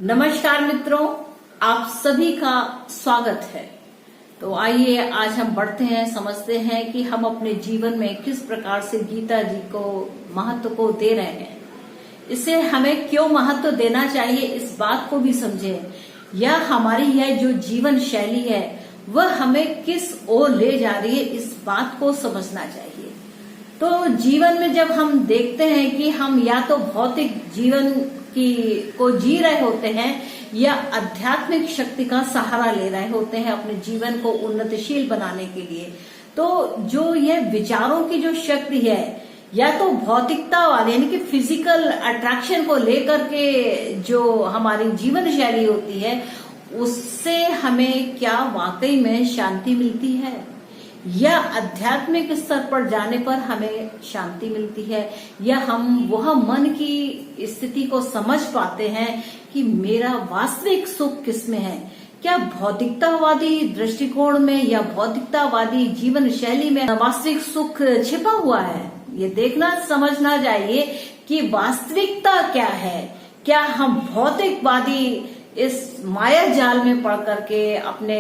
नमस्कार मित्रों, आप सभी का स्वागत है। तो आइए आज हम बढ़ते हैं, समझते हैं कि हम अपने जीवन में किस प्रकार से गीता जी को महत्व को दे रहे हैं। इसे हमें क्यों महत्व देना चाहिए, इस बात को भी समझें। यह हमारी यह जो जीवन शैली है वह हमें किस ओर ले जा रही है, इस बात को समझना चाहिए। तो जीवन में जब हम देखते हैं कि हम या तो भौतिक जीवन को जी रहे होते हैं या आध्यात्मिक शक्ति का सहारा ले रहे होते हैं अपने जीवन को उन्नतिशील बनाने के लिए, तो जो यह विचारों की जो शक्ति है या तो भौतिकता वाले यानी कि फिजिकल अट्रैक्शन को लेकर के जो हमारी जीवन शैली होती है, उससे हमें क्या वाकई में शांति मिलती है या आध्यात्मिक स्तर पर जाने पर हमें शांति मिलती है, या हम वह मन की स्थिति को समझ पाते हैं कि मेरा वास्तविक सुख किसमें है। क्या भौतिकतावादी दृष्टिकोण में या भौतिकतावादी जीवन शैली में वास्तविक सुख छिपा हुआ है? ये देखना समझना चाहिए कि वास्तविकता क्या है। क्या हम भौतिकवादी इस माया जाल में पड़ करके अपने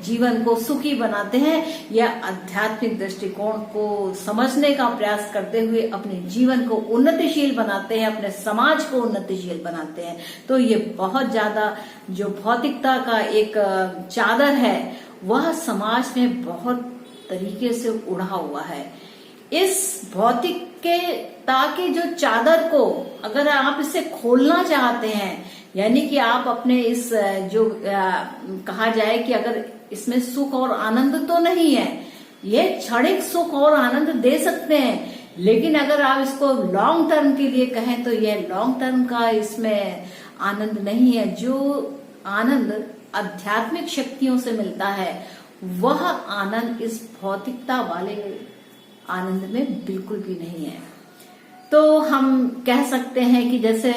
जीवन को सुखी बनाते हैं या आध्यात्मिक दृष्टिकोण को समझने का प्रयास करते हुए अपने जीवन को उन्नतिशील बनाते हैं, अपने समाज को उन्नतिशील बनाते हैं? तो ये बहुत ज्यादा जो भौतिकता का एक चादर है वह समाज में बहुत तरीके से उड़ा हुआ है। इस भौतिकता की जो चादर को अगर आप इसे खोलना चाहते हैं, यानी कि आप अपने इस जो कहा जाए कि अगर इसमें सुख और आनंद तो नहीं है, ये क्षणिक सुख और आनंद दे सकते हैं, लेकिन अगर आप इसको लॉन्ग टर्म के लिए कहें तो यह लॉन्ग टर्म का इसमें आनंद नहीं है। जो आनंद आध्यात्मिक शक्तियों से मिलता है वह आनंद इस भौतिकता वाले आनंद में बिल्कुल भी नहीं है। तो हम कह सकते हैं कि जैसे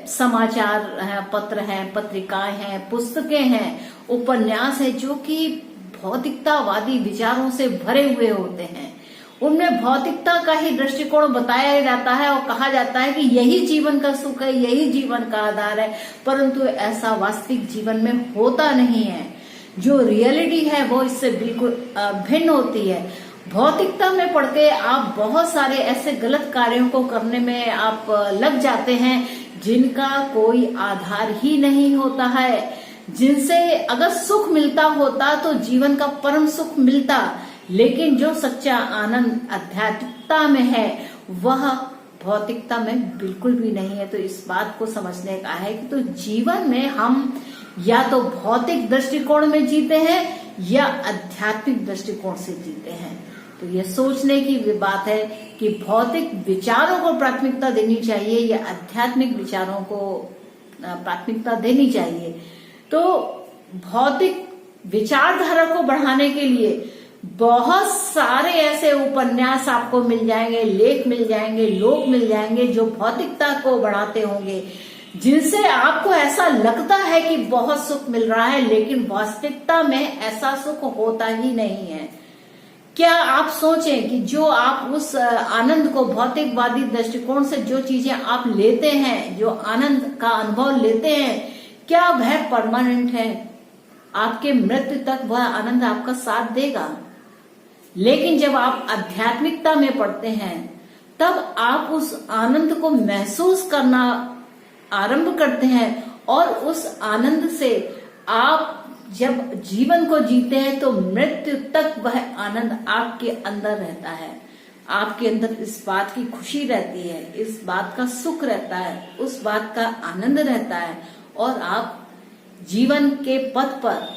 समाचार है, पत्र हैं, पत्रिकाएं हैं, पुस्तकें हैं, उपन्यास है, जो कि भौतिकतावादी विचारों से भरे हुए होते हैं। उनमें भौतिकता का ही दृष्टिकोण बताया जाता है और कहा जाता है कि यही जीवन का सुख है, यही जीवन का आधार है, परंतु ऐसा वास्तविक जीवन में होता नहीं है। जो रियलिटी है वो इससे बिल्कुल भिन्न होती है। भौतिकता में पढ़ के आप बहुत सारे ऐसे गलत कार्यों को करने में आप लग जाते हैं जिनका कोई आधार ही नहीं होता है, जिनसे अगर सुख मिलता होता तो जीवन का परम सुख मिलता, लेकिन जो सच्चा आनंद आध्यात्मिकता में है वह भौतिकता में बिल्कुल भी नहीं है। तो इस बात को समझने का है कि तो जीवन में हम या तो भौतिक दृष्टिकोण में जीते हैं या आध्यात्मिक दृष्टिकोण से जीते हैं। तो ये सोचने की बात है कि भौतिक विचारों को प्राथमिकता देनी चाहिए या आध्यात्मिक विचारों को प्राथमिकता देनी चाहिए। तो भौतिक विचारधारा को बढ़ाने के लिए बहुत सारे ऐसे उपन्यास आपको मिल जाएंगे, लेख मिल जाएंगे, लोग मिल जाएंगे जो भौतिकता को बढ़ाते होंगे, जिनसे आपको ऐसा लगता है कि बहुत सुख मिल रहा है, लेकिन वास्तविकता में ऐसा सुख होता ही नहीं है। क्या आप सोचें कि जो आप उस आनंद को भौतिकवादी दृष्टिकोण से जो चीजें आप लेते हैं, जो आनंद का अनुभव लेते हैं, क्या वह परमानेंट है? आपके मृत्यु तक वह आनंद आपका साथ देगा। लेकिन जब आप आध्यात्मिकता में पढ़ते हैं तब आप उस आनंद को महसूस करना आरंभ करते हैं और उस आनंद से आप जब जीवन को जीते हैं तो मृत्यु तक वह आनंद आपके अंदर रहता है। आपके अंदर इस बात की खुशी रहती है, इस बात का सुख रहता है, उस बात का आनंद रहता है, और आप जीवन के पथ पर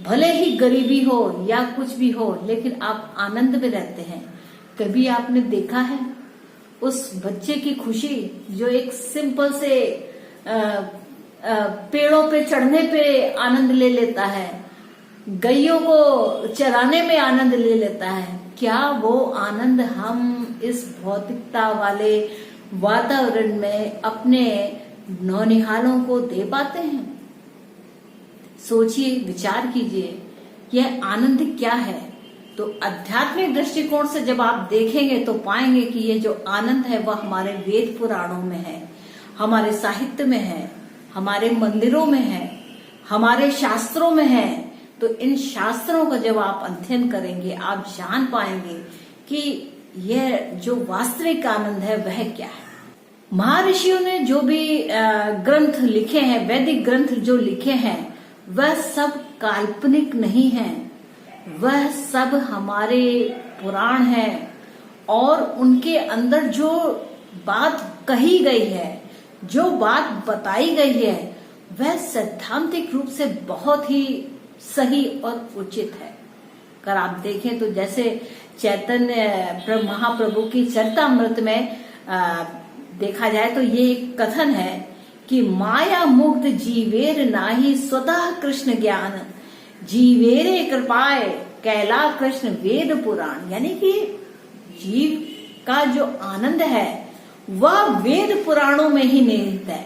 भले ही गरीबी हो या कुछ भी हो, लेकिन आप आनंद में रहते हैं। कभी आपने देखा है उस बच्चे की खुशी जो एक सिंपल से पेड़ों पे चढ़ने पे आनंद ले लेता है, गैयों को चराने में आनंद ले लेता है? क्या वो आनंद हम इस भौतिकता वाले वातावरण में अपने नौनिहालों को दे पाते हैं? सोचिए, विचार कीजिए, यह आनंद क्या है? तो आध्यात्मिक दृष्टिकोण से जब आप देखेंगे तो पाएंगे कि ये जो आनंद है वह हमारे वेद पुराणों में है, हमारे साहित्य में है, हमारे मंदिरों में है, हमारे शास्त्रों में है। तो इन शास्त्रों का जब आप अध्ययन करेंगे, आप जान पाएंगे कि यह जो वास्तविक आनंद है वह क्या है। महर्षियों ने जो भी ग्रंथ लिखे हैं, वैदिक ग्रंथ जो लिखे हैं, वह सब काल्पनिक नहीं है, वह सब हमारे पुराण है। और उनके अंदर जो बात कही गई है, जो बात बताई गई है, वह सैद्धांतिक रूप से बहुत ही सही और उचित है। अगर आप देखें तो जैसे चैतन्य महाप्रभु की चरितामृत में देखा जाए तो ये एक कथन है कि माया मुग्ध जीवेर नाही स्वतः कृष्ण ज्ञान, जीवेरे कृपाए कैला कृष्ण वेद पुराण। यानी कि जीव का जो आनंद है वह वेद पुराणों में ही निहित है।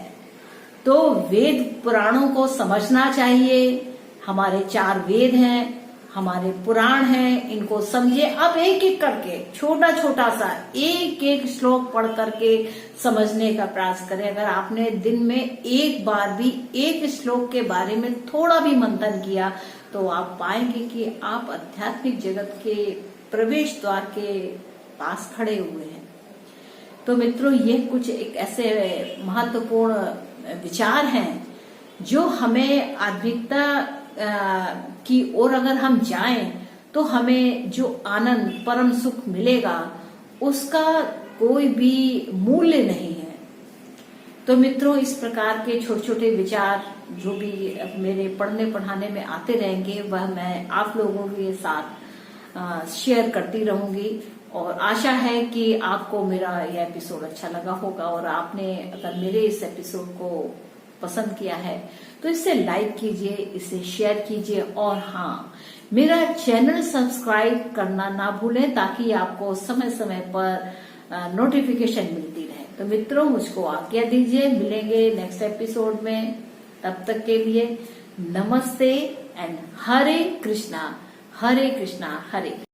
तो वेद पुराणों को समझना चाहिए। हमारे 4 वेद हैं, हमारे पुराण हैं, इनको समझिए। अब एक एक करके छोटा छोटा सा एक एक श्लोक पढ़ करके समझने का प्रयास करें। अगर आपने दिन में एक बार भी एक श्लोक के बारे में थोड़ा भी मंथन किया तो आप पाएंगे कि आप आध्यात्मिक जगत के प्रवेश द्वार के पास खड़े हुए हैं। तो मित्रों, ये कुछ एक ऐसे महत्वपूर्ण विचार हैं जो हमें आध्यात्मिकता की ओर अगर हम जाएं तो हमें जो आनंद, परम सुख मिलेगा उसका कोई भी मूल्य नहीं है। तो मित्रों, इस प्रकार के छोटे छोटे विचार जो भी मेरे पढ़ने पढ़ाने में आते रहेंगे वह मैं आप लोगों के साथ शेयर करती रहूंगी। और आशा है कि आपको मेरा यह एपिसोड अच्छा लगा होगा। और आपने अगर मेरे इस एपिसोड को पसंद किया है तो इसे लाइक कीजिए, इसे शेयर कीजिए। और हाँ, मेरा चैनल सब्सक्राइब करना ना भूलें ताकि आपको समय समय पर नोटिफिकेशन मिलती रहे। तो मित्रों, मुझको आज्ञा दीजिए, मिलेंगे नेक्स्ट एपिसोड में। तब तक के लिए नमस्ते एंड हरे कृष्णा हरे कृष्णा हरे।